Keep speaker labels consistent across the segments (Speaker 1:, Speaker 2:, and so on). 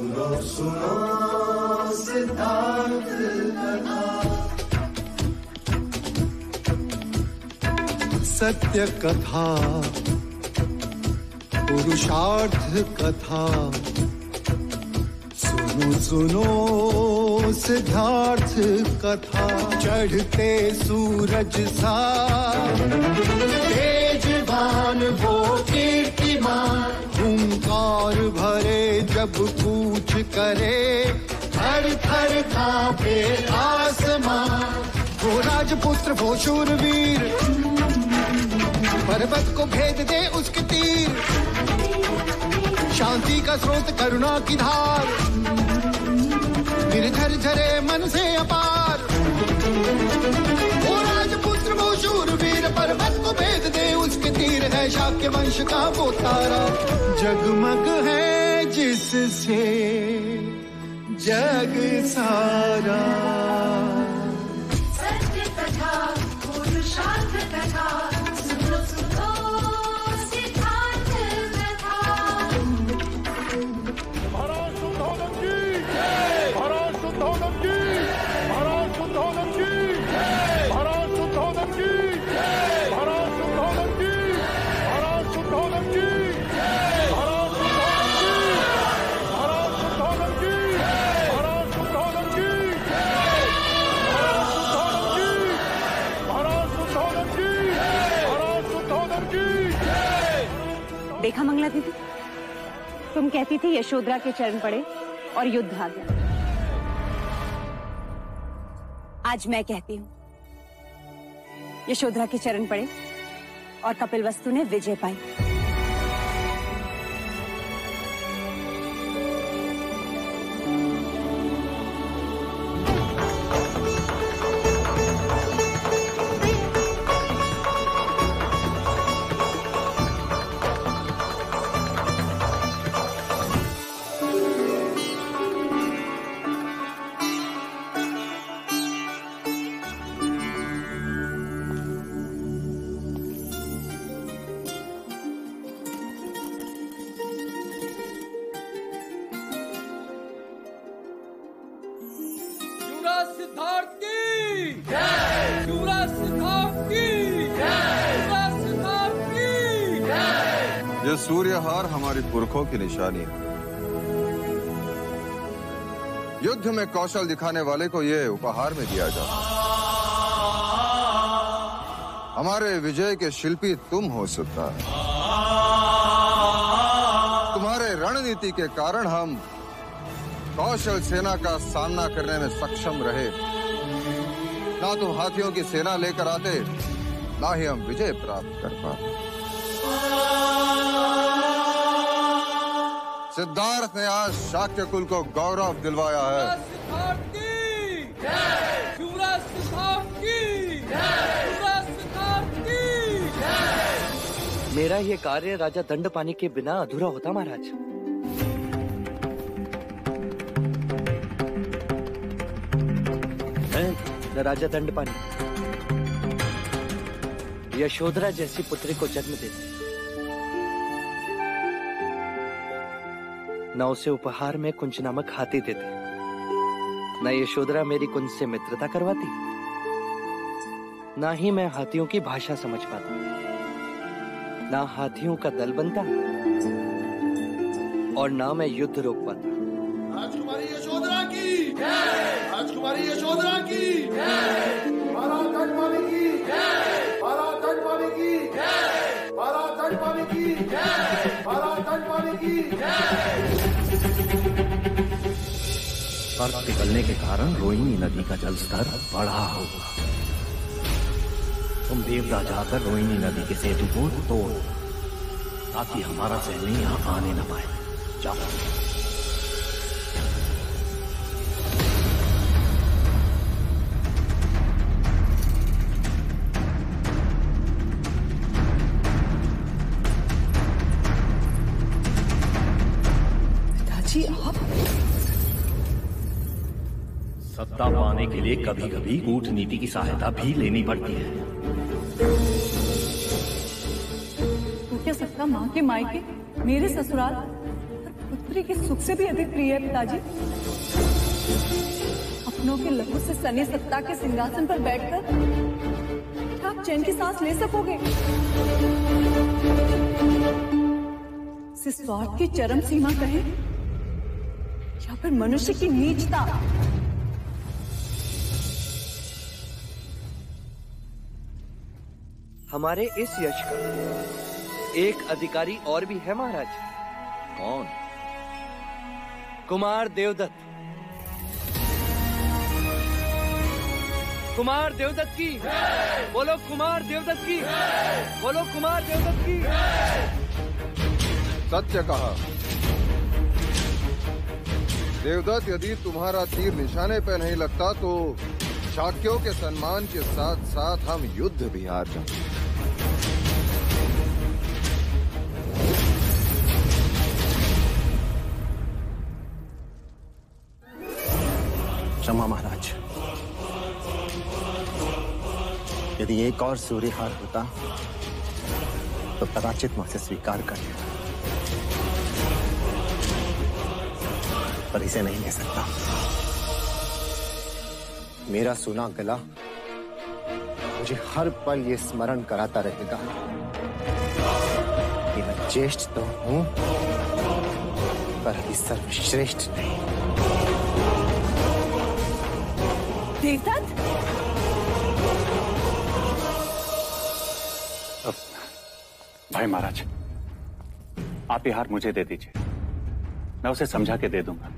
Speaker 1: सुनो सुनो सिद्धार्थ कथा। सत्य कथा, पुरुषार्थ कथा, सुनो सुनो सिद्धार्थ कथा। चढ़ते सूरज सा तेजवान वो कीर्तिमान, हुंकार भरे जब कूच करे, थर थर कांपे आसमान। वो राजपुत्र वो शूरवीर, पर्वत को भेद दे उसके तीर, शांति का स्रोत करुणा की धार, निर्झर झरे मन से अपार। वो राजपुत्र वो शूरवीर, पर्वत को भेद दे उसके तीर, है शाक्य वंश का वो तारा, जगमग है जिससे जग सारा।
Speaker 2: सत्य कथा, पुरुषार्थ कथा, सुनो सुनो सिद्धार्थ कथा।
Speaker 3: महाराज शुद्धोदन की जय, महाराज शुद्धोदन की, महाराज शुद्धोदन की जय, महाराज शुद्धोदन की जय, महाराज शुद्धोदन की, महाराज शुद्धोदन की जय, महाराज शुद्धोदन की, महाराज शुद्धोदन की जय, महाराज शुद्धोदन की, महाराज शुद्धोदन की, महाराज शुद्धोदन की जय।
Speaker 4: देखा मंगला दीदी, तुम कहती थी यशोधरा के चरण पड़े और युद्ध आ गया। आज मैं कहती हूँ यशोधरा के चरण पड़े और कपिलवस्तु ने विजय पाई।
Speaker 5: युवराज सिद्धार्थ की जय, युवराज सिद्धार्थ की जय, युवराज सिद्धार्थ की जय।
Speaker 6: ये सूर्यहार हमारी पुरखों की निशानी है। युद्ध में कौशल दिखाने वाले को ये उपहार में दिया जाता है। हमारे विजय के शिल्पी तुम हो सकता है। तुम्हारे रणनीति के कारण हम कौशल सेना का सामना करने में सक्षम रहे। ना तुम हाथियों की सेना लेकर आते, ना ही हम विजय प्राप्त कर पाते। सिद्धार्थ ने आज शाक्य कुल को गौरव दिलवाया है।
Speaker 5: सिद्धार्थ की जय, युवराज सिद्धार्थ की जय, युवराज सिद्धार्थ की जय।
Speaker 7: मेरा ये कार्य राजा दंडपानी के बिना अधूरा होता महाराज। राजा दंडपानी यशोधरा जैसी पुत्री को जन्म देते, न उसे उपहार में कुंज नामक हाथी देते, न यशोधरा मेरी कुंज से मित्रता करवाती, ना ही मैं हाथियों की भाषा समझ पाता, ना हाथियों का दल बनता, और ना मैं युद्ध रोक पाता।
Speaker 1: राजकुमारी यशोधरा की जय, राजकुमारी यशोधरा की जय, महाराज दंडपानी की जय, महाराज दंडपानी की जय, महाराज दंडपानी की जय, महाराज दंडपानी की जय।
Speaker 8: बर्फ पिघलने के कारण रोहिणी नदी का जलस्तर बढ़ा होगा। तुम देवता जाकर रोहिणी नदी के सेतु को तोड़, ताकि हमारा सैन्य यहाँ आने न पाए। जाओ।
Speaker 4: पिताजी आप?
Speaker 8: सत्ता पाने के लिए कभी कभी कूटनीति की सहायता भी लेनी पड़ती है।
Speaker 4: तो क्या सत्ता माँ के मायके, मेरे ससुराल, खुद
Speaker 9: पुत्री के सुख से भी अधिक प्रिय है पिताजी। अपनों के लहू से सनी सत्ता के सिंहासन पर बैठकर क्या आप चैन की सांस ले सकोगे? इस स्वार्थ की चरम सीमा कहें या फिर मनुष्य की नीचता।
Speaker 7: हमारे इस यश का एक अधिकारी और भी है महाराज।
Speaker 8: कौन?
Speaker 7: कुमार देवदत्त। कुमार देवदत्त की बोलो, कुमार देवदत्त की बोलो, कुमार देवदत्त की।
Speaker 6: सत्य कहा देवदत्त। यदि तुम्हारा तीर निशाने पे नहीं लगता तो शाक्यों के सम्मान के साथ साथ हम युद्ध भी हार जाते।
Speaker 8: क्षमा महाराज, यदि एक और सूर्यहार होता तो कदाचित मैं उसे स्वीकार कर लेता, पर इसे नहीं ले सकता। मेरा सुना गला मुझे हर पल ये स्मरण कराता रहेगा कि मैं ज्येष्ठ तो हूं पर अभी सर्वश्रेष्ठ नहीं।
Speaker 9: देवदत्त,
Speaker 10: भाई महाराज, आप ये हार मुझे दे दीजिए, मैं उसे समझा के दे दूंगा।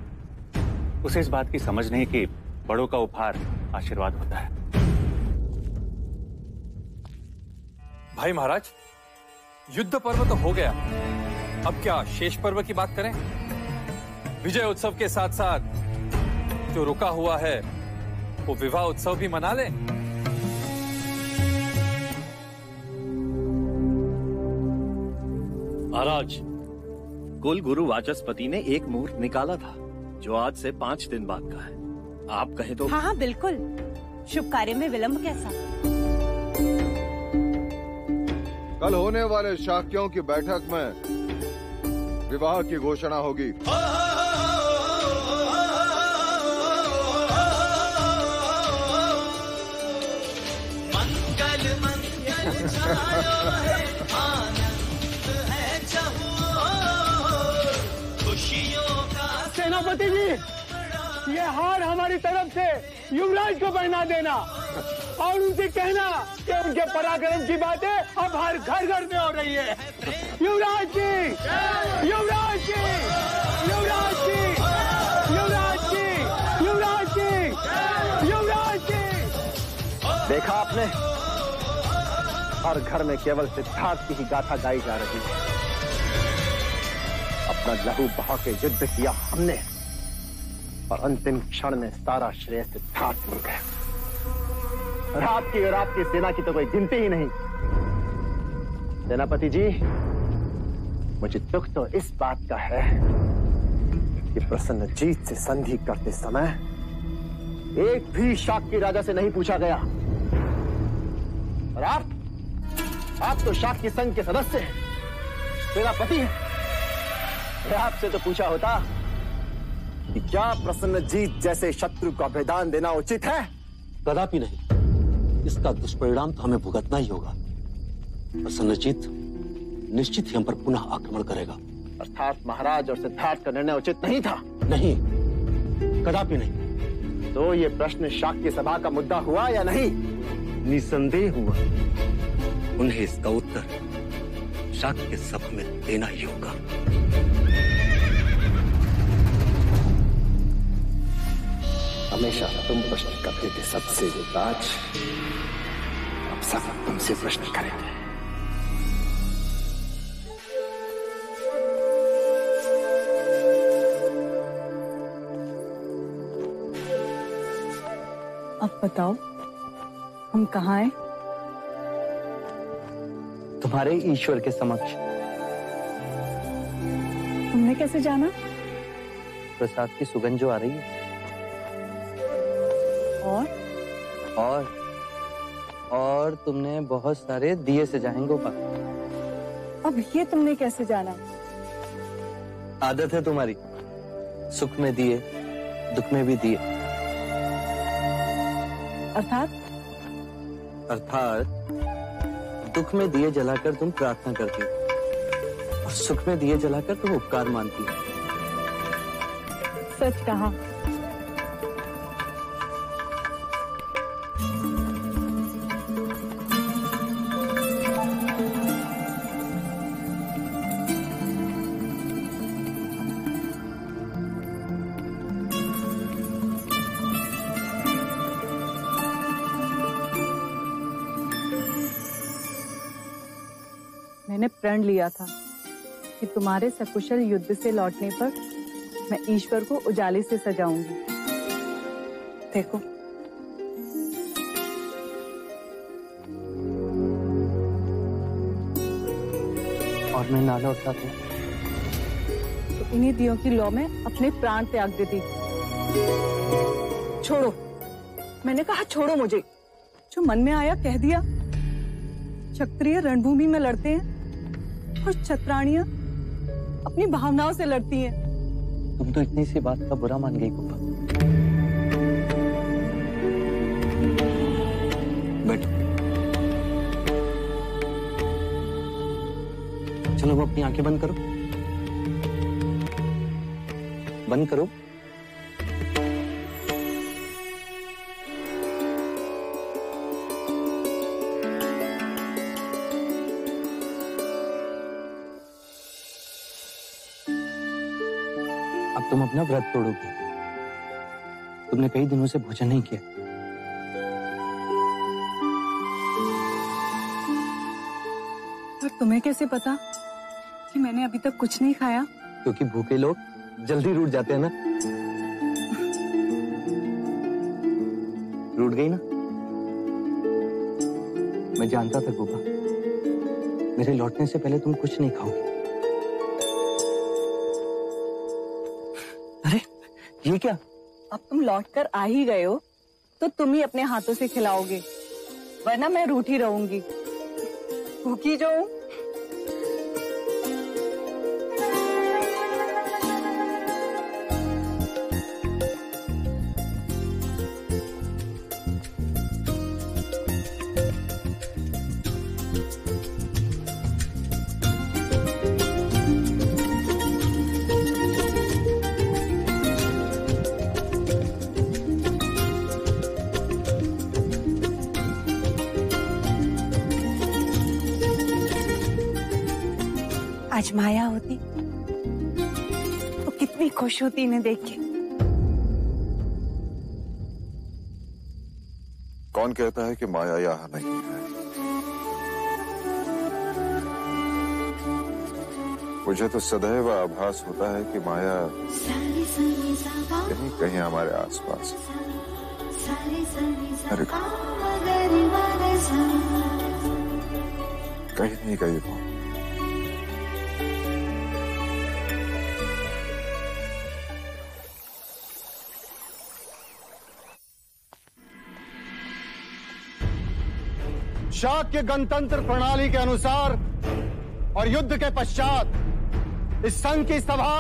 Speaker 10: उसे इस बात की समझ नहीं कि बड़ों का उपहार आशीर्वाद होता है।
Speaker 11: भाई महाराज, युद्ध पर्व तो हो गया, अब क्या शेष पर्व की बात करें? विजय उत्सव के साथ साथ जो रुका हुआ है वो विवाह उत्सव भी मना लें।
Speaker 8: महाराज, कुल गुरु वाचस्पति ने एक मुहूर्त निकाला था जो आज से 5 दिन बाद का है। आप कहें तो?
Speaker 4: हाँ हाँ बिल्कुल, शुभ कार्य में विलंब कैसा?
Speaker 6: कल होने वाले शाक्यों की बैठक में विवाह की घोषणा होगी।
Speaker 5: मंगल मंगल छायो है, आनंद है खुशियों का।
Speaker 3: सेनापति जी, ये हार हमारी तरफ से युवराज को पहना देना और उनसे कहना कि उनके पराक्रम की बातें अब हर घर घर में हो रही है। युवराज जी, युवराज जी, युवराज जी, युवराज जी, युवराज जी, युवराज जी।
Speaker 8: देखा आपने, हर घर में केवल सिद्धार्थ की ही गाथा गाई जा रही है। अपना लहू बहा के युद्ध किया हमने और अंतिम क्षण में सारा श्रेय सिद्धार्थ मिल गया। और आपकी सेना की तो कोई गिनती ही नहीं। सेनापति जी, मुझे दुख तो इस बात का है कि प्रसन्नजीत से संधि करते समय एक भी शाक्य राजा से नहीं पूछा गया। और आप तो शाक्य संघ के सदस्य हैं, सेनापति हैं। आपसे तो पूछा होता कि क्या प्रसन्नजीत जैसे शत्रु को अभेदान देना उचित है?
Speaker 12: कदापि नहीं। इसका दुष्परिणाम तो हमें भुगतना ही होगा। प्रसन्नजीत निश्चित ही हम पर पुनः आक्रमण करेगा।
Speaker 8: अर्थात महाराज और सिद्धार्थ का निर्णय उचित नहीं था?
Speaker 12: नहीं, कदापि नहीं।
Speaker 8: तो ये प्रश्न शाक्य सभा का मुद्दा हुआ या नहीं?
Speaker 12: निसंदेह हुआ। उन्हें इसका उत्तर शाक्य सभा में देना ही होगा।
Speaker 8: हमेशा तुम प्रश्न करते थे सबसे युवराज, अब सब तुमसे प्रश्न करेंगे।
Speaker 9: अब बताओ, हम कहाँ हैं?
Speaker 7: तुम्हारे ईश्वर के समक्ष।
Speaker 9: तुमने कैसे जाना?
Speaker 7: प्रसाद की सुगंध जो आ रही है। और तुमने बहुत सारे दिए सजाएं गोपाल।
Speaker 9: अब ये तुमने कैसे जाना?
Speaker 7: आदत है तुम्हारी। सुख में दिए, दुख में भी दिए। अर्थात दुख में दिए जलाकर तुम प्रार्थना करती हो और सुख में दिए जलाकर तुम उपकार मानती हो।
Speaker 9: सच कहा। मैंने प्रण लिया था कि तुम्हारे सकुशल युद्ध से लौटने पर मैं ईश्वर को उजाले से सजाऊंगी। देखो,
Speaker 7: और मैं ना लौटता था
Speaker 9: तो इन्हीं दियों की लौ में अपने प्राण त्याग देती। छोड़ो, मैंने कहा छोड़ो मुझे। जो मन में आया कह दिया। क्षत्रिय रणभूमि में लड़ते हैं और छत्राणियां अपनी भावनाओं से लड़ती हैं।
Speaker 7: तुम तो इतनी सी बात का बुरा मान गई गोपा। बैठो, चलो वो अपनी आंखें बंद करो, बंद करो। अब तुम अपना व्रत तोड़ोगी। तुमने कई दिनों से भोजन नहीं किया।
Speaker 9: पर तुम्हें कैसे पता कि मैंने अभी तक कुछ नहीं खाया?
Speaker 7: क्योंकि भूखे लोग जल्दी रूठ जाते हैं ना। रूठ गई ना? मैं जानता था गोपा, मेरे लौटने से पहले तुम कुछ नहीं खाओगी। ये क्या?
Speaker 9: अब तुम लौटकर आ ही गए हो तो तुम ही अपने हाथों से खिलाओगे, वरना मैं रूठी रहूंगी। भूखी जो हूं। आज माया होती तो कितनी खुश होती इन्हें देख के।
Speaker 6: कौन कहता है कि माया यहाँ नहीं है? मुझे तो सदैव आभास होता है कि माया कहीं कहीं हमारे आसपास है। अरे कहीं नहीं कहीं हो।
Speaker 1: शाक्य गणतंत्र प्रणाली के अनुसार और युद्ध के पश्चात इस संघ की सभा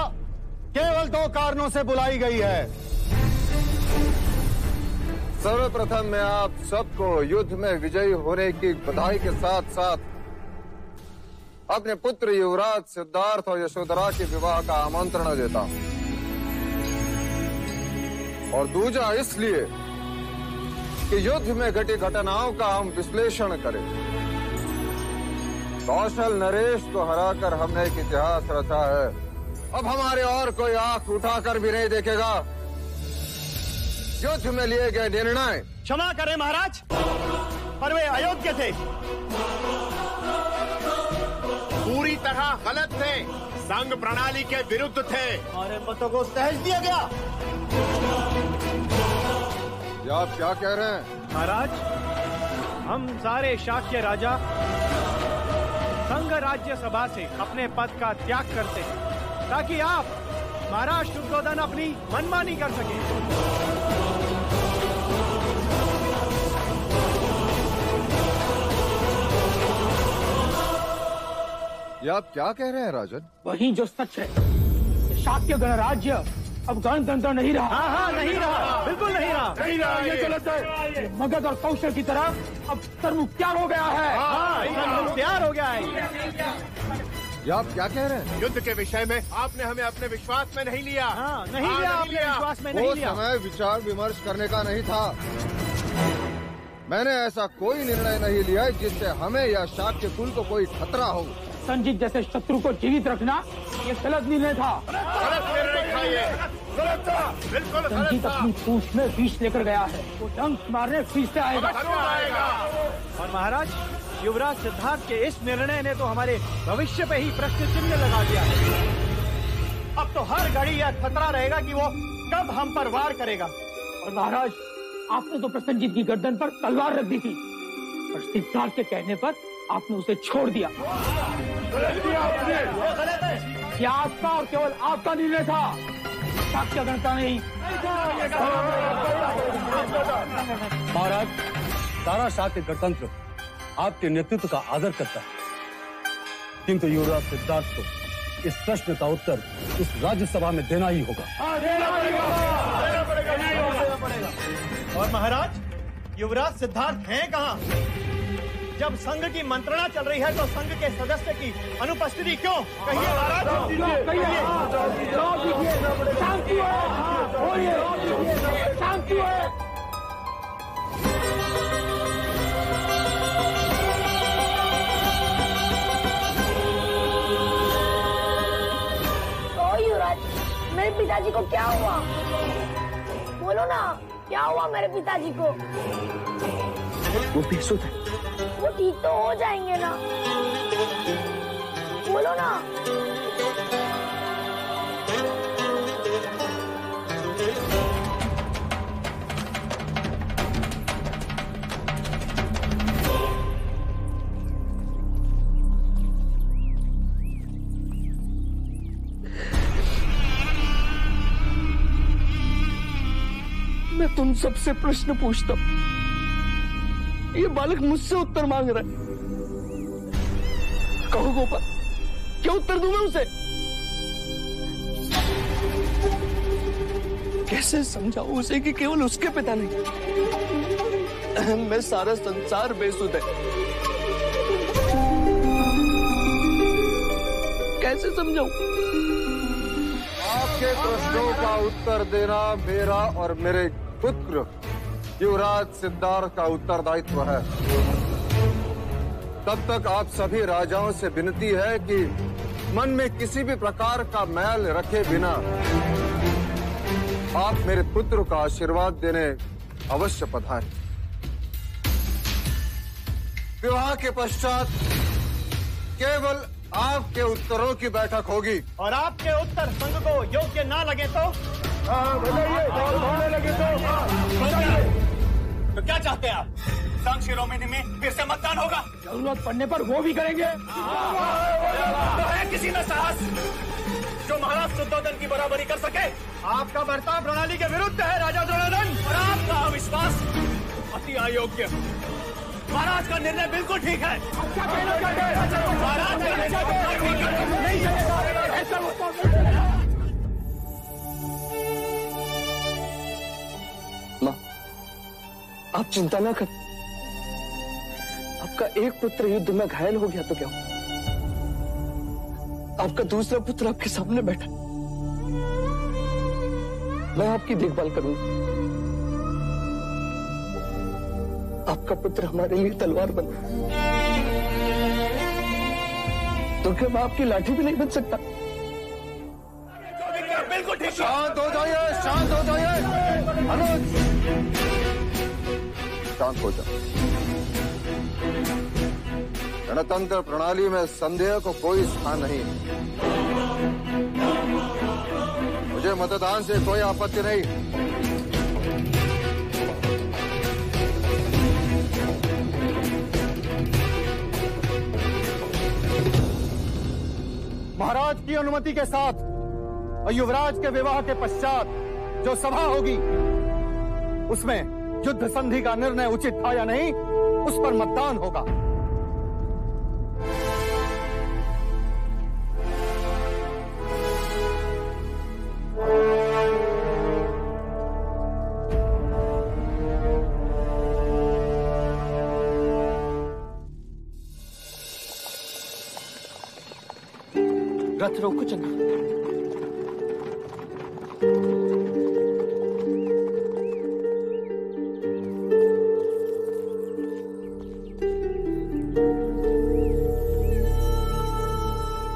Speaker 1: केवल 2 कारणों से बुलाई गई है।
Speaker 6: सर्वप्रथम मैं आप सबको युद्ध में विजयी होने की बधाई के साथ साथ अपने पुत्र युवराज सिद्धार्थ और यशोधरा के विवाह का आमंत्रण देता हूं। और दूजा इसलिए कि युद्ध में घटी घटनाओं का हम विश्लेषण करें। कौशल नरेश को हराकर हमने एक इतिहास रचा है। अब हमारे और कोई आंख उठाकर भी नहीं देखेगा। युद्ध में लिए गए निर्णय
Speaker 1: क्षमा करें महाराज, पर वे अयोग्य थे,
Speaker 3: पूरी तरह गलत थे, संघ प्रणाली के विरुद्ध थे।
Speaker 1: हमारे मतों को तहस दिया गया।
Speaker 6: आप क्या कह रहे हैं?
Speaker 13: महाराज, हम सारे शाक्य राजा संघ राज्य सभा से अपने पद का त्याग करते हैं ताकि आप महाराज शुद्धोधन अपनी मनमानी कर सकें।
Speaker 6: ये आप क्या कह रहे हैं राजन?
Speaker 13: वही जो सच है। शाक्य गणराज्य
Speaker 14: अब गणतंत्र नहीं रहा।
Speaker 13: हाँ हाँ नहीं रहा, बिल्कुल नहीं रहा।
Speaker 14: नहीं रहा, ये गलत है। मगध और कौशल की तरह अब सर्वमुख्तार हो गया है।
Speaker 13: हाँ, सर्वमुख्तार हो गया है।
Speaker 6: ये आप क्या कह रहे हैं?
Speaker 3: युद्ध के विषय में आपने हमें अपने विश्वास में नहीं लिया।
Speaker 13: हाँ, नहीं लिया, आपने विश्वास में नहीं लिया।
Speaker 6: वो समय विचार विमर्श करने का नहीं था। मैंने ऐसा कोई निर्णय नहीं लिया जिससे हमें या शाक्य कुल को कोई खतरा हो।
Speaker 14: संजीत जैसे शत्रु को जीवित रखना ये गलत निर्णय था।
Speaker 3: गलत निर्णय था ये, गलत था, बिल्कुल गलत
Speaker 14: संजीत
Speaker 3: था।
Speaker 14: अपनी पूंछ में विष लेकर गया है, वो डंक मारने फिर से आएगा।
Speaker 13: और महाराज, युवराज सिद्धार्थ के इस निर्णय ने तो हमारे भविष्य पे ही प्रश्न चिन्ह लगा दिया है। अब तो हर घड़ी यह खतरा रहेगा कि वो कब हम पर वार करेगा।
Speaker 14: और महाराज, आपने तो प्रसन्नजीत की गर्दन पर तलवार रख दी थी, पर सिद्धार्थ के कहने पर आपने उसे छोड़ दिया। यह आपका और केवल आपका निर्णय था, साक्ष्यगण का नहीं।
Speaker 12: महाराज, सारा शाक्य गणतंत्र आपके नेतृत्व का आदर करता है, किंतु युवराज सिद्धार्थ को इस प्रश्न का उत्तर इस राज्यसभा में देना ही होगा।
Speaker 13: और महाराज, युवराज सिद्धार्थ हैं कहाँ? जब संघ की मंत्रणा चल रही है तो संघ के सदस्य की अनुपस्थिति क्यों? कहिए महाराज।
Speaker 14: शांति है।
Speaker 15: युवराज, मेरे पिताजी को क्या हुआ? बोलो ना, क्या हुआ मेरे पिताजी को?
Speaker 7: वो बेसुध है।
Speaker 15: वो ठीक तो हो जाएंगे ना? बोलो ना।
Speaker 7: मैं तुम सबसे प्रश्न पूछता हूं, ये बालक मुझसे उत्तर मांग रहा है। कहो गोपाल, क्या उत्तर दूं मैं उसे? कैसे समझाऊं उसे कि केवल उसके पिता नहीं, मैं सारा संसार बेसुध है। कैसे समझाऊं?
Speaker 6: आपके प्रश्नों का उत्तर देना मेरा और मेरे पुत्र युवराज सिद्धार्थ का उत्तरदायित्व है। तब तक आप सभी राजाओं से विनती है कि मन में किसी भी प्रकार का मैल रखे बिना आप मेरे पुत्र का आशीर्वाद देने अवश्य पधारें। विवाह के पश्चात केवल आपके उत्तरों की बैठक होगी।
Speaker 13: और आपके उत्तर संघ को योग्य ना लगे तो?
Speaker 10: तो क्या चाहते हैं आप? संघ शिरोमणि में फिर से मतदान होगा?
Speaker 14: जरूरत पड़ने पर वो भी करेंगे।
Speaker 10: तो है किसी में साहस जो महाराज शुद्धोधन की बराबरी कर सके?
Speaker 13: आपका बर्ताव प्रणाली के विरुद्ध है राजा दुर्योधन।
Speaker 10: और आपका अविश्वास अति अयोग्य। महाराज का निर्णय बिल्कुल ठीक है। महाराज का निर्णय ठीक है।
Speaker 7: माँ, आप चिंता ना कर। आपका एक पुत्र युद्ध में घायल हो गया तो क्या हुआ? आपका दूसरा पुत्र आपके सामने बैठा। मैं आपकी देखभाल करूंगा। आपका पुत्र हमारे लिए तलवार बना, तो क्या मैं आपकी लाठी भी नहीं बन सकता?
Speaker 10: बिल्कुल ठीक।
Speaker 6: शांत हो जाइए, शांत हो जाइए। अनुज, शांत हो जाओ। गणतंत्र प्रणाली में संदेह को कोई स्थान नहीं। मुझे मतदान से कोई आपत्ति नहीं।
Speaker 13: महाराज की अनुमति के साथ और युवराज के विवाह के पश्चात जो सभा होगी उसमें युद्ध संधि का निर्णय उचित था या नहीं, उस पर मतदान होगा।
Speaker 7: रथ रोको चंद्र।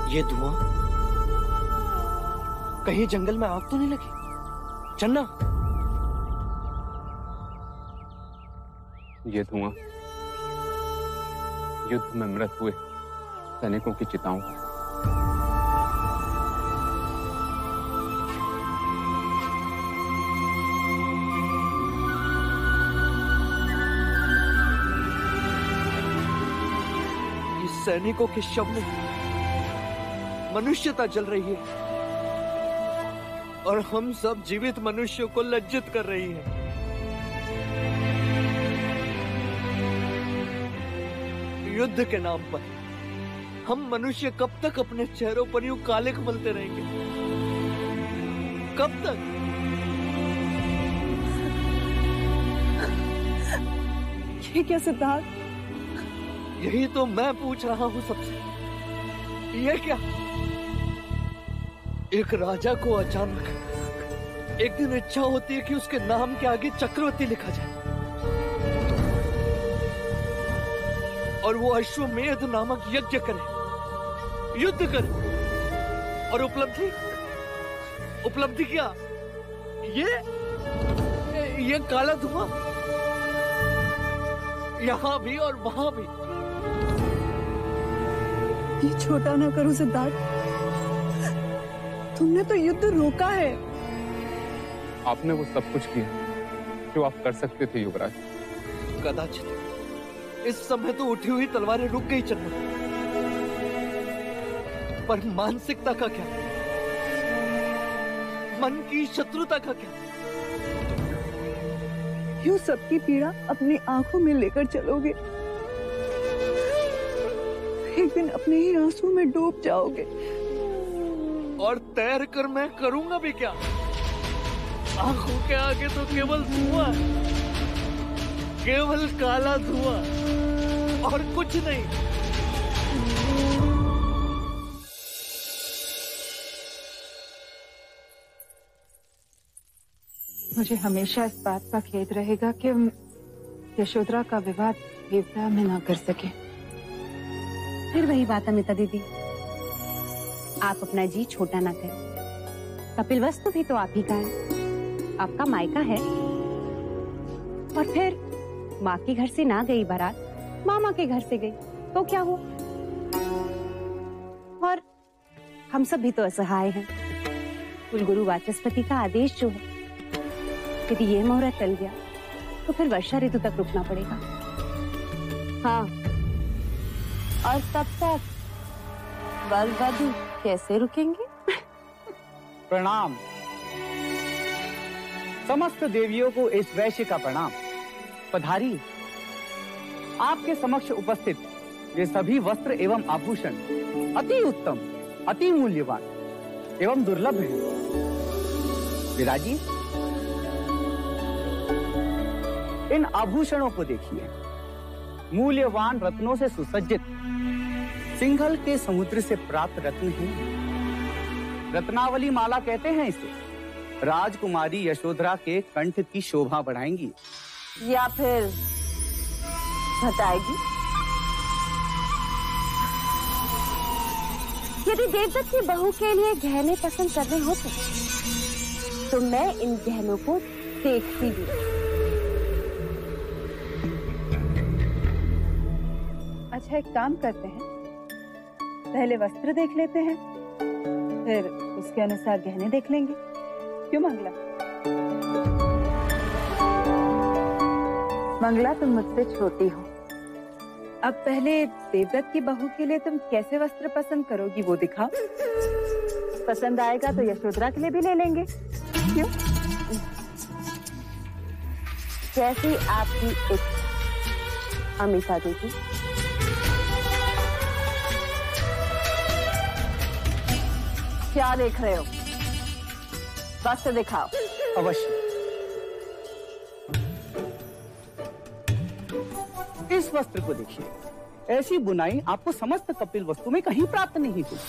Speaker 7: ये धुआं, कहीं जंगल में आग तो नहीं लगी? चन्ना,
Speaker 10: ये धुआं युद्ध में मृत हुए सैनिकों की चिताओं का।
Speaker 7: इस सैनिकों के शव में मनुष्यता जल रही है और हम सब जीवित मनुष्यों को लज्जित कर रही है। युद्ध के नाम पर हम मनुष्य कब तक अपने चेहरों पर यूं काले मलते रहेंगे? कब तक?
Speaker 9: ये क्या सिद्धार्थ?
Speaker 7: यही तो मैं पूछ रहा हूं सबसे। ये क्या? एक राजा को अचानक एक दिन इच्छा होती है कि उसके नाम के आगे चक्रवर्ती लिखा जाए और वो अश्वमेध नामक यज्ञ करे, युद्ध करे, और उपलब्धि क्या? ये काला धुआं, यहां भी और वहां भी।
Speaker 9: ये छोटा ना करो सिद्धार्थ, तुमने तो युद्ध रोका है।
Speaker 10: आपने वो सब कुछ किया जो आप कर सकते थे युवराज।
Speaker 7: कदाचित इस समय तो उठी हुई तलवारें रुक गई चन्ना, पर मानसिकता का क्या? मन की शत्रुता का क्या?
Speaker 9: यूं सबकी पीड़ा अपनी आंखों में लेकर चलोगे, एक दिन अपने ही आंसू में डूब जाओगे।
Speaker 7: और तैर कर मैं करूंगा भी क्या? आंखों के आगे तो केवल धुआं, केवल काला धुआं और कुछ नहीं।
Speaker 4: मुझे हमेशा इस बात का खेद रहेगा कि यशोधरा का विवाद देवता में ना कर सके।
Speaker 16: फिर वही बात अमिता दीदी, आप अपना जी छोटा ना करें। कपिलवस्तु भी तो आप ही का है, आपका मायका है। और फिर माँ के घर से ना गई बारात, मामा के घर से गई, तो क्या हुआ? और हम सब भी तो असहाय हैं। कुलगुरु वाचस्पति का आदेश जो है, यदि ये मुहूर्त टल गया तो फिर वर्षा ऋतु तक रुकना पड़ेगा। हाँ, और तब तक वर वधू कैसे रुकेंगे?
Speaker 17: प्रणाम। समस्त देवियों को इस वैश्य का प्रणाम। पधारिए। आपके समक्ष उपस्थित ये सभी वस्त्र एवं आभूषण अति उत्तम, अति मूल्यवान एवं दुर्लभ है। विराजिए। इन आभूषणों को देखिए। मूल्यवान रत्नों से सुसज्जित सिंघल के समुद्र से प्राप्त रत्न हैं। रत्नावली माला कहते हैं इसे। राजकुमारी यशोधरा के कंठ की शोभा बढ़ाएंगी
Speaker 16: या फिर घटाएगी। यदि देवदत्त की बहू के लिए गहने पसंद करने होते तो मैं इन गहनों को देखती भी।
Speaker 4: अच्छा, एक काम करते हैं, पहले वस्त्र देख लेते हैं, फिर उसके अनुसार गहने देख लेंगे। क्यों मंगला? मंगला, तुम मुझसे छोटी हो। अब पहले देवदत्त की बहू के लिए तुम कैसे वस्त्र पसंद करोगी वो दिखाओ। पसंद आएगा तो यशोधरा के लिए भी ले लेंगे। क्यों?
Speaker 16: जैसी आपकी इच्छा अमिता दीदी। क्या देख रहे हो? वस्त्र दिखाओ।
Speaker 17: अवश्य। इस वस्त्र को देखिए। ऐसी बुनाई आपको समस्त कपिल वस्तु में कहीं प्राप्त नहीं हुई।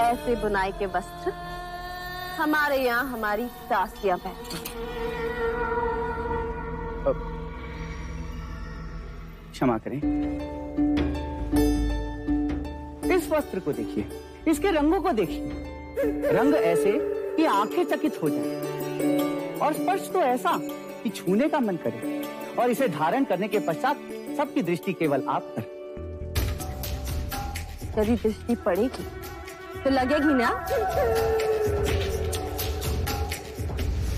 Speaker 18: ऐसे बुनाई के वस्त्र हमारे यहाँ हमारी दासियां पहनती हैं।
Speaker 17: क्षमा करें, इस वस्त्र को देखिए, इसके रंगों को देखिए। रंग ऐसे कि आंखें चकित हो जाए और स्पर्श तो ऐसा कि छूने का मन करे, और इसे धारण करने के पश्चात सबकी दृष्टि केवल आप पर।
Speaker 18: यदि दृष्टि पड़ेगी तो लगेगी ना?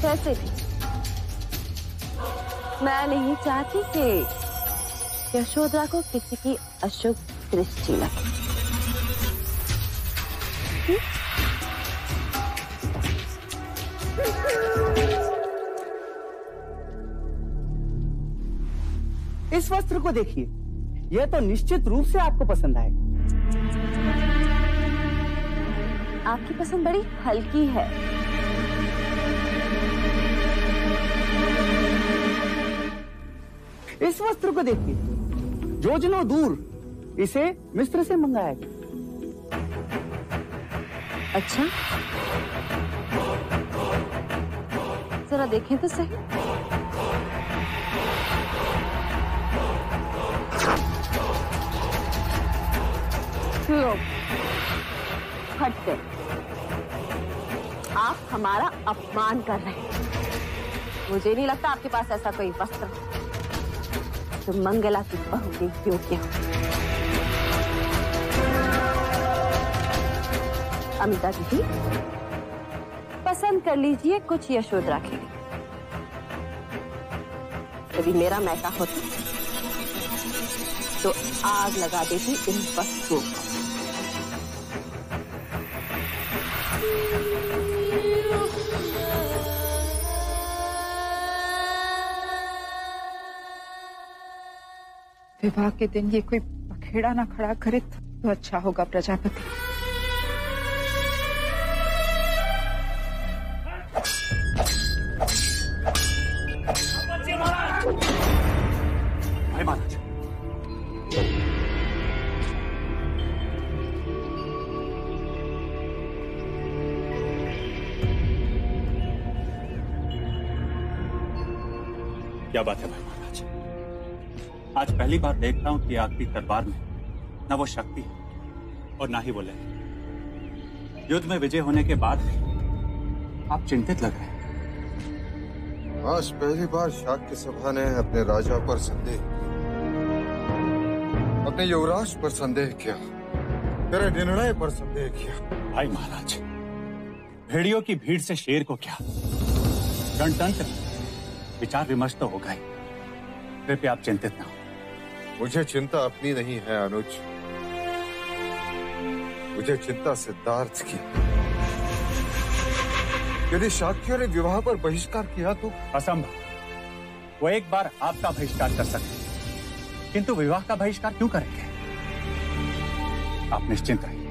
Speaker 18: कैसे भी मैं नहीं चाहती कि यशोदा को किसी की अशुभ दृष्टि लगे।
Speaker 17: इस वस्त्र को देखिए, यह तो निश्चित रूप से आपको पसंद आएगा।
Speaker 18: आपकी पसंद बड़ी हल्की है।
Speaker 17: इस वस्त्र को देखिए, योजनों दूर इसे मिस्र से मंगाया गया।
Speaker 18: अच्छा, जरा देखें तो सही। लो, हट गए। आप हमारा अपमान कर रहे हैं। मुझे नहीं लगता आपके पास ऐसा कोई वस्त्र जो मंगला की बहू के योग्य हो। अमिता दीदी, पसंद कर लीजिए कुछ यशोधरा के लिए। यदि मेरा मैका होता तो आग लगा देती इन वस्तुओं को।
Speaker 4: विवाह के दिन ये कोई पखेड़ा ना खड़ा करे तो अच्छा होगा प्रजापति।
Speaker 10: भाई महाराज, क्या बात है भाई महाराज? आज पहली बार देख रहा हूं कि आपकी तलवार में न वो शक्ति है और ना ही वो लय। युद्ध में विजय होने के बाद भी आप चिंतित लग रहे हैं।
Speaker 6: आज पहली बार शाक्य सभा ने अपने राजा पर संदेह किया, अपने युवराज पर संदेह किया, तेरे निर्णय पर संदेह किया।
Speaker 10: भाई महाराज, भेड़ियों की भीड़ से शेर को क्या? गणतंत्र विचार विमर्श तो होगा ही। कृपया आप चिंतित ना हो।
Speaker 6: मुझे चिंता अपनी नहीं है अनुज, मुझे चिंता सिद्धार्थ की। यदि शाक्यों ने विवाह पर बहिष्कार किया तो
Speaker 10: असंभव। वो एक बार आपका बहिष्कार कर सकते, किंतु विवाह का बहिष्कार क्यों करेंगे? आप निश्चिंत रहिए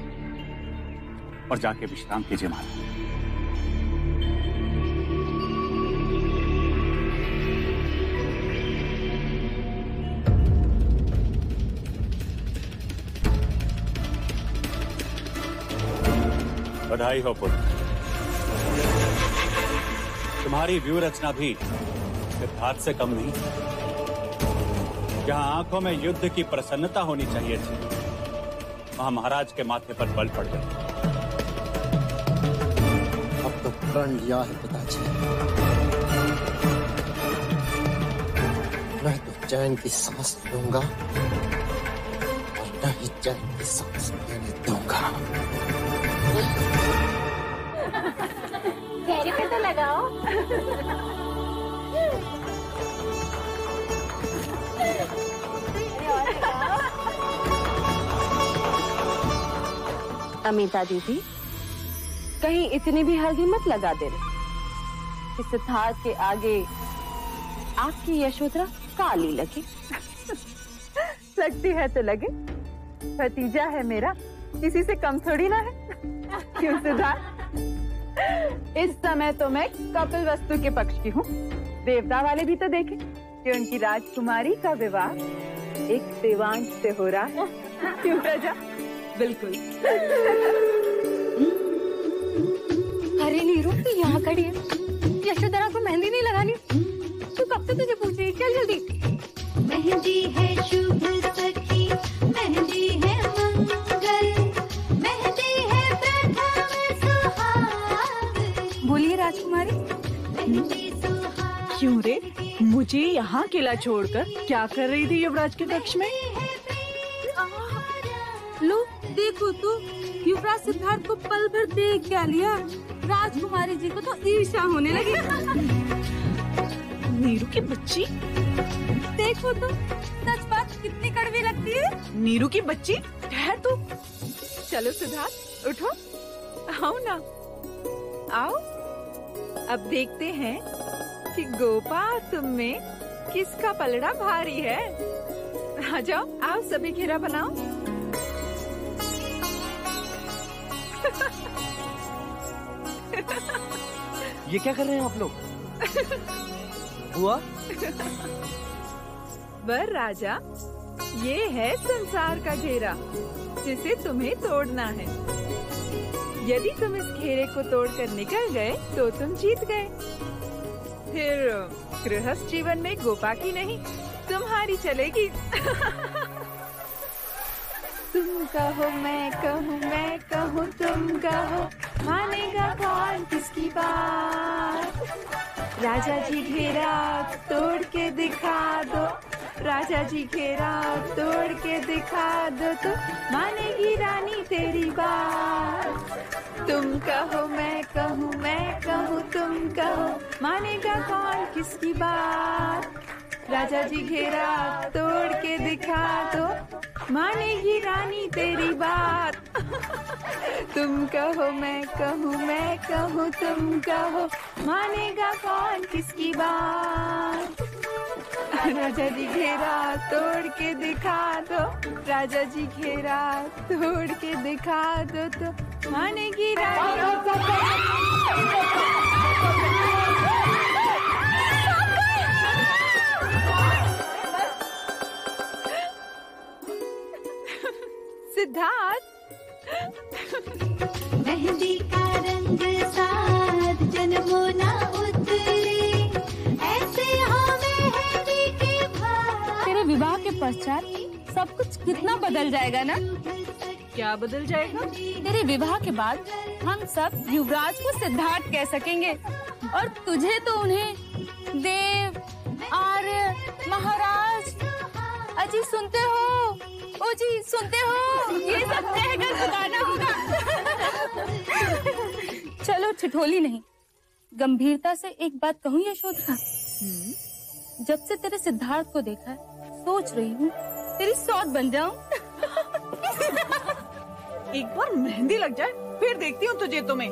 Speaker 10: और जाके विश्राम कीजिए महाराज। बधाई हो पुत्र, तुम्हारी व्यू रचना भी सिद्धार्थ से कम नहीं। जहां आंखों में युद्ध की प्रसन्नता होनी चाहिए थी, वहां महाराज के माथे पर बल पड़ गया।
Speaker 8: अब तो प्रण लिया है पिताजी, मैं तो चैन की सांस लूंगा और न ही चैन की सांस लेने दूंगा।
Speaker 15: गहरी पे तो लगाओ।
Speaker 18: अमिता दीदी, कहीं इतनी भी हल्दी मत लगा देना कि सिद्धार्थ के आगे आपकी यशोधरा काली लगे।
Speaker 4: लगती है तो लगे, भतीजा है मेरा, किसी से कम थोड़ी ना है। क्यों सिद्धार्थ? इस समय तो मैं कपिल वस्तु के पक्ष की हूँ। देवता वाले भी तो देखें कि उनकी राजकुमारी का विवाह एक देवांश से हो रहा है। क्यों प्रजा? बिल्कुल।
Speaker 19: तू यहाँ खड़ी है, यशोधरा को मेहंदी नहीं लगानी? तू कब से तुझे पूछ रही है, चल जल्दी।
Speaker 2: मेहंदी है शुभ सखी, मेहंदी है मंगल, मेहंदी है प्रथम सुहाग।
Speaker 19: बोलिए राजकुमारी।
Speaker 9: क्यों रे, मुझे यहाँ किला छोड़कर क्या कर रही थी युवराज के कक्ष में?
Speaker 19: लो देखो तो, युवराज सिद्धार्थ को पल भर देख क्या लिया। राजकुमारी जी को तो ईर्ष्या होने लगी।
Speaker 9: नीरू की बच्ची,
Speaker 19: देखो तो, सच बात कितनी कड़वी लगती है।
Speaker 9: नीरू की बच्ची, ठहर तू। चलो सिद्धार्थ, उठो, आओ ना, आओ। अब देखते हैं कि गोपा तुम में किसका पलड़ा भारी है। आ जाओ, आओ सभी घेरा बनाओ।
Speaker 8: ये क्या कर रहे हैं आप लोग? बुआ?
Speaker 9: वर राजा, ये है संसार का घेरा जिसे तुम्हें तोड़ना है। यदि तुम इस घेरे को तोड़कर निकल गए तो तुम जीत गए। फिर गृहस्थ जीवन में गोपा की नहीं, तुम्हारी चलेगी। तुम कहो मैं कहूँ, मैं कहूँ तुम कहो, मानेगा कौन किसकी बात? राजा जी घेरा तोड़ के दिखा दो, राजा जी घेरा तोड़ के दिखा दो, तो मानेगी रानी तेरी बात। तुम कहो मैं कहूँ, मैं कहूँ तुम कहो, मानेगा कौन किसकी बात? राजा जी घेरा तोड़ के दिखा दो, मानेगी रानी तेरी बात। तुम कहो मैं कहूँ, मैं कहूँ तुम कहो, मानेगा कौन किसकी बात? राजा जी घेरा तोड़ के दिखा दो, राजा जी घेरा तोड़ के दिखा दो, तो मानेगी रानी। सिद्धार्थ,
Speaker 2: मेहंदी का रंग साथ जन्मों ना उतरे, ऐसे हो मेहंदी के भाव।
Speaker 19: तेरे विवाह के पश्चात सब कुछ कितना बदल जाएगा ना?
Speaker 9: क्या बदल जाएगा?
Speaker 19: तेरे विवाह के बाद हम सब युवराज को सिद्धार्थ कह सकेंगे, और तुझे तो उन्हें देव, आर्य, महाराज। अजी सुनते हो? ओ जी सुनते हो? ये सब कहकर बताना होगा। चलो ठिठोली नहीं, गंभीरता से एक बात कहूँ यशोधरा। जब से तेरे सिद्धार्थ को देखा है, सोच रही हूँ तेरी सौत बन जाऊं।
Speaker 9: एक बार मेहंदी लग जाए फिर देखती हूँ तुझे तुम्हें।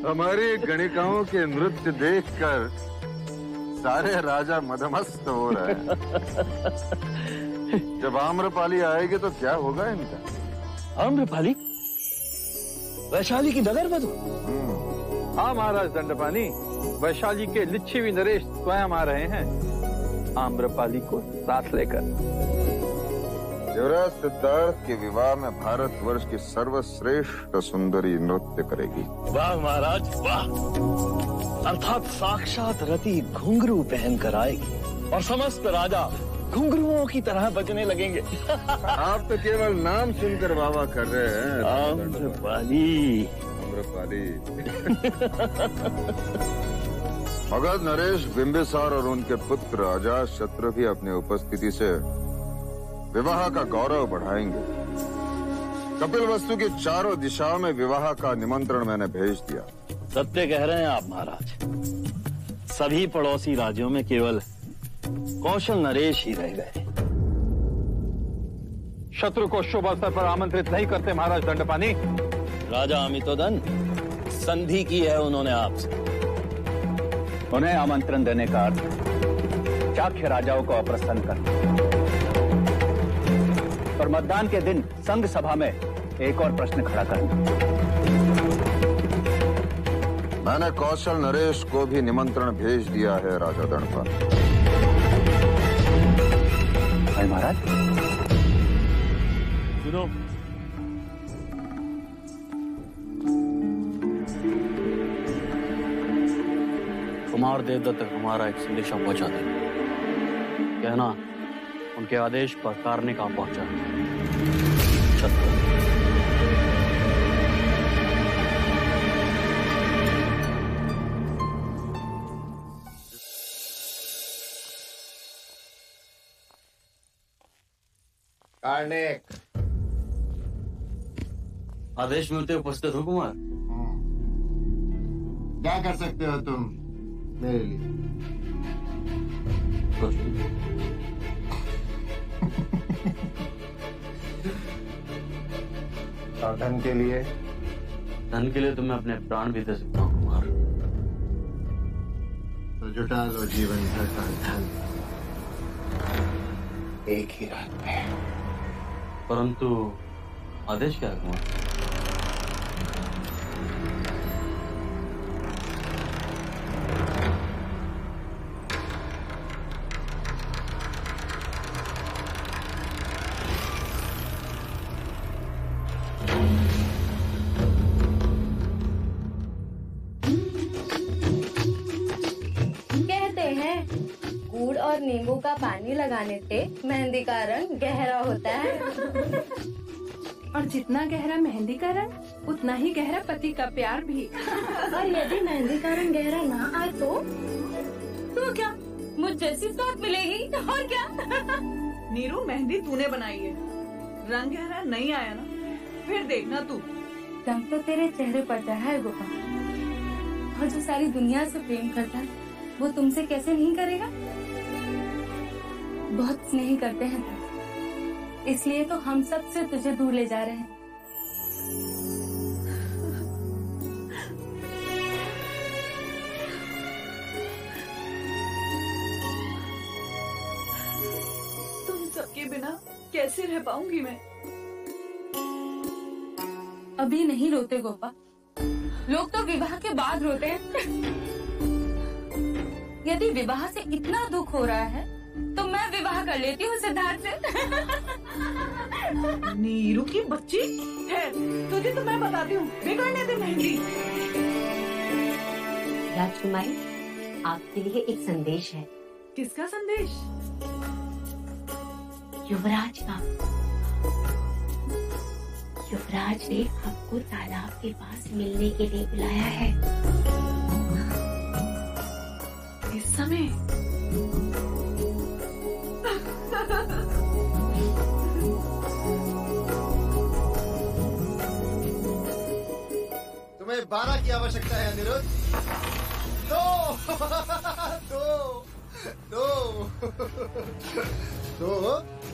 Speaker 6: हमारी गणिकाओं के नृत्य देखकर सारे राजा मदमस्त हो रहे हैं। जब आम्रपाली आएगी तो क्या होगा इनका?
Speaker 8: आम्रपाली? वैशाली की नगर वधू?
Speaker 11: हाँ महाराज दंडपानी, वैशाली के लिच्छवी नरेश स्वयं आ रहे हैं आम्रपाली को साथ लेकर।
Speaker 6: युवराज सिद्धार्थ के विवाह में भारतवर्ष की सर्वश्रेष्ठ सुंदरी नृत्य करेगी।
Speaker 8: वाह महाराज वाह! अर्थात साक्षात रति घुंघरू पहन कर आएगी और समस्त राजा घुंघरुओं की तरह बजने लगेंगे।
Speaker 6: आप तो केवल नाम सुनकर वाह कर रहे हैं।
Speaker 8: आम्रपाली,
Speaker 6: आम्रपाली। मगध नरेश बिंबिसार और उनके पुत्र अजातशत्रु भी अपनी उपस्थिति से विवाह का गौरव बढ़ाएंगे। कपिल वस्तु की चारों दिशाओं में विवाह का निमंत्रण मैंने भेज दिया।
Speaker 7: सत्य कह रहे हैं आप महाराज। सभी पड़ोसी राज्यों में केवल कौशल नरेश ही रह गए।
Speaker 11: शत्रु को शुभ अवसर पर आमंत्रित नहीं करते महाराज दंडपानी।
Speaker 7: राजा अमितोदन, संधि की है उन्होंने आपसे।
Speaker 10: उन्हें आमंत्रण देने का अर्थ चाख्य राजाओं को अप्रसन्न करना। और मतदान के दिन संघ सभा में एक और प्रश्न खड़ा करना।
Speaker 6: मैंने कौशल नरेश को भी निमंत्रण भेज दिया है राजा दंडपानी।
Speaker 10: भाई महाराज
Speaker 7: सुनो, कुमार देवदत्त तक हमारा एक संदेशा पहुंचा दे। कहना उनके आदेश पर कार्निका पहुंचा।
Speaker 1: कार्निक,
Speaker 7: आदेश मिलते उपस्थित हो कुमार।
Speaker 1: क्या कर सकते हो तुम मेरे लिए? और धन के लिए?
Speaker 7: धन के लिए तो मैं अपने प्राण भी दे सकता हूँ कुमार।
Speaker 1: तो जुटा लो जीवन भर का धन एक ही रात में।
Speaker 7: परंतु आदेश क्या है कुमार?
Speaker 20: नींबू का पानी लगाने से मेहंदी का रंग गहरा होता है।
Speaker 19: और जितना गहरा मेहंदी का रंग उतना ही गहरा पति का प्यार भी।
Speaker 20: और यदि मेहंदी का रंग गहरा ना आए तो क्या मुझ जैसी साथ मिलेगी? और क्या?
Speaker 9: नीरू, मेहंदी तूने बनाई है, रंग गहरा नहीं आया ना, फिर देखना तू।
Speaker 20: रंग तो तेरे चेहरे पर चढ़ा है गोपाल, और जो सारी दुनिया से प्रेम करता है वो तुमसे कैसे नहीं करेगा? बहुत स्नेह करते हैं तुम, इसलिए तो हम सब से तुझे दूर ले जा रहे हैं।
Speaker 9: तुम सबके बिना कैसे रह पाऊंगी मैं?
Speaker 20: अभी नहीं रोते गोपा, लोग तो विवाह के बाद रोते हैं। यदि विवाह से इतना दुख हो रहा है तो मैं विवाह कर लेती हूँ सिद्धार्थ से।
Speaker 9: नीरू की बच्ची है, तुझे तो मैं बताती हूँ, बिगड़ने दे मेहंदी।
Speaker 21: राजकुमारी, आपके लिए एक संदेश है।
Speaker 9: किसका संदेश?
Speaker 21: युवराज का। युवराज ने आपको तालाब के पास मिलने के लिए बुलाया है।
Speaker 9: इस समय?
Speaker 1: तुम्हें 12 की आवश्यकता है अनिरुद्ध। दो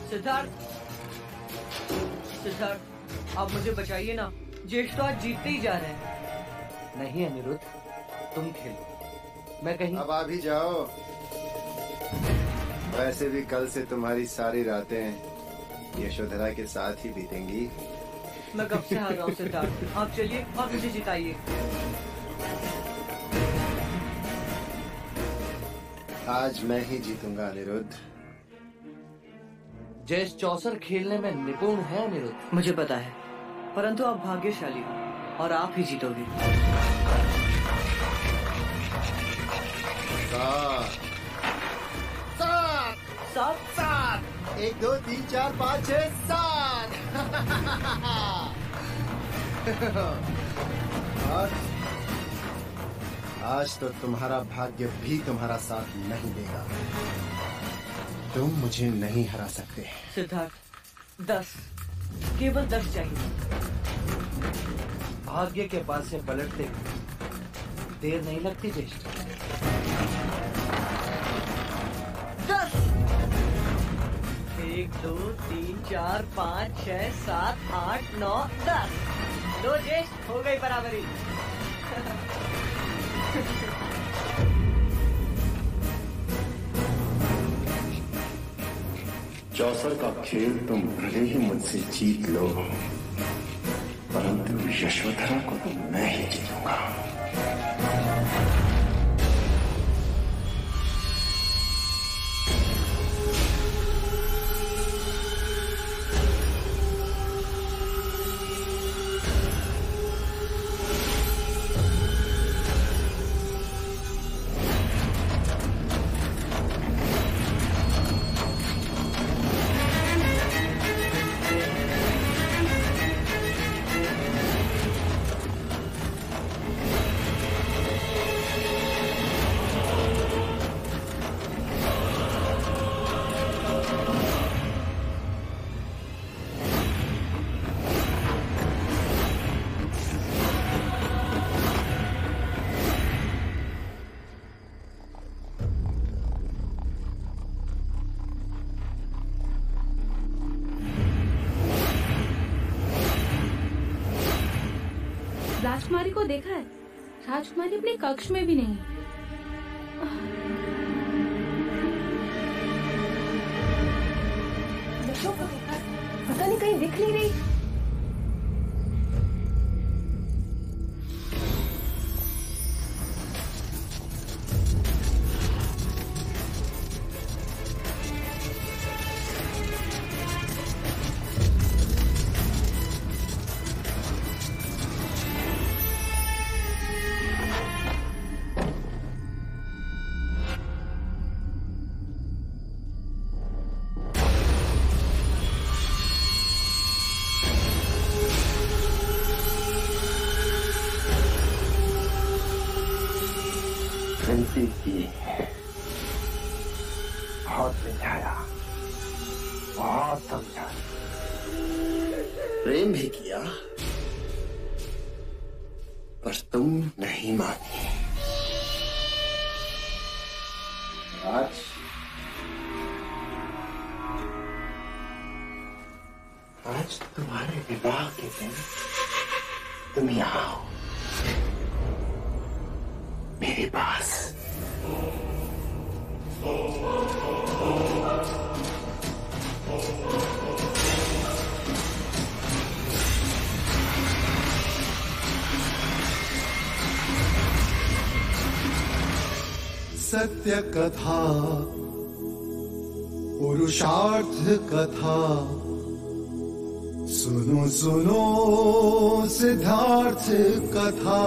Speaker 9: सिद्धार्थ, आप मुझे बचाइए ना, ज्येष्ठ आज जीतते ही जा रहे हैं।
Speaker 22: नहीं अनिरुद्ध, तुम खेलो, मैं कहीं।
Speaker 1: अब आ भी जाओ। वैसे भी कल से तुम्हारी सारी रातें यशोधरा के साथ ही बीतेंगी।
Speaker 9: मैं कब से हार रहा हूँ सिद्धार्थ, आप चलिए, आप मुझे जिताइए।
Speaker 1: आज मैं ही जीतूंगा अनिरुद्ध।
Speaker 22: जयेश चौसर खेलने में निपुण है अनिरुद्ध।
Speaker 9: मुझे पता है, परंतु आप भाग्यशाली हो और आप ही जीतोगे।
Speaker 1: 7 1 2 3 4 5 6 7। आज तो तुम्हारा भाग्य भी तुम्हारा साथ नहीं देगा। तुम मुझे नहीं हरा सकते।
Speaker 9: सिद्धार्थ,
Speaker 22: 10, केवल 10 चाहिए। भाग्य के पास से पलटते देर नहीं लगती ज्येष्ठ। 10। 1 2 3 4 5 6 7 8 9 10। लो ज्येष्ठ, हो गई बराबरी।
Speaker 3: चौसर का खेल तुम भले ही मुझसे जीत लो, परंतु यशोधरा को तो मैं ही जीतूंगा।
Speaker 20: राजकुमारी को देखा है? राजकुमारी अपने कक्ष में भी नहीं।
Speaker 15: पता नहीं कहीं दिख नहीं रही।
Speaker 3: बहुत समझाया, बहुत समझाया, प्रेम भी किया, पर तुम नहीं मानी। आज तुम्हारे विवाह के दिन तुम यहाँ आओ मेरे पास।
Speaker 1: सत्य कथा, पुरुषार्थ कथा, सुनो सुनो सिद्धार्थ कथा।